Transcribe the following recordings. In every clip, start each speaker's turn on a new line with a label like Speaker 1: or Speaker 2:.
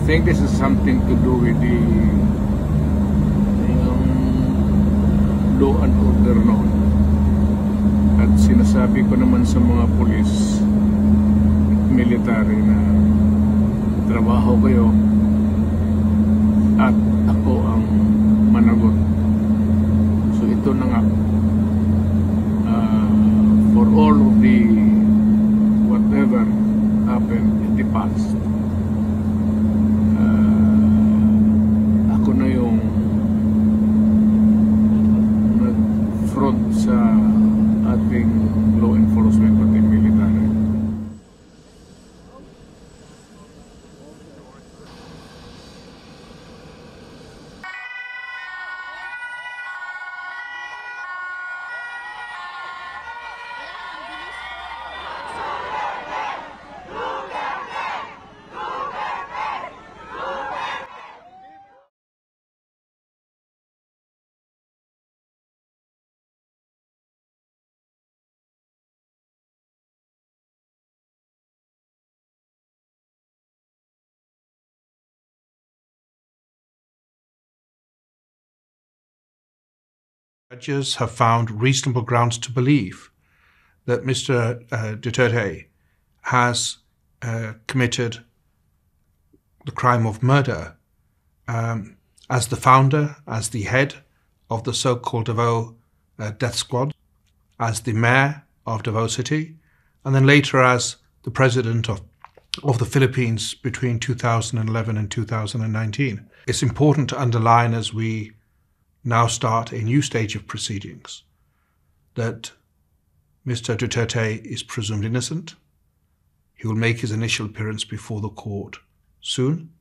Speaker 1: think this is something to do with the law and order noon. At sinasabi ko naman sa mga pulis at military na trabaho kayo at ako ang managot. So ito na nga, for all of the whatever happened in the past, ako na yung nag-front sa ating law enforcement pati military.
Speaker 2: Judges have found reasonable grounds to believe that Mr. Duterte has committed the crime of murder as the founder, as the head of the so-called Davao death squad, as the mayor of Davao City, and then later as the president of the Philippines between 2011 and 2019. It's important to underline, as we now start a new stage of proceedings, that Mr. Duterte is presumed innocent. He will make his initial appearance before the court soon.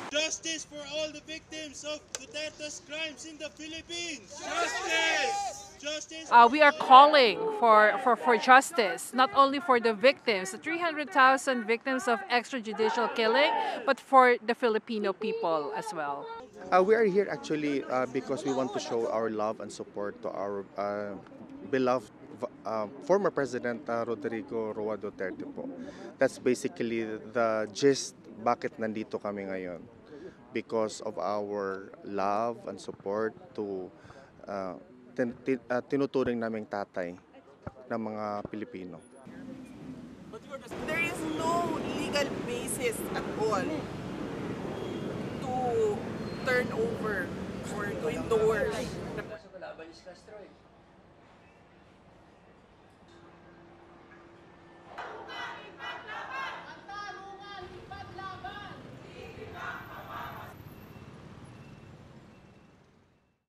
Speaker 3: Justice for all the victims of Duterte's crimes in the Philippines! Justice! Justice!
Speaker 4: We are calling for justice, not only for the victims, the 300,000 victims of extrajudicial killing, but for the Filipino people as well.
Speaker 5: We are here actually because we want to show our love and support to our beloved former President Rodrigo Roa Duterte po. That's basically the gist bakit nandito kami ngayon. Because of our love and support to tinuturing naming tatay ng mga Pilipino.
Speaker 6: There is no legal basis at all to turn over or to endorse.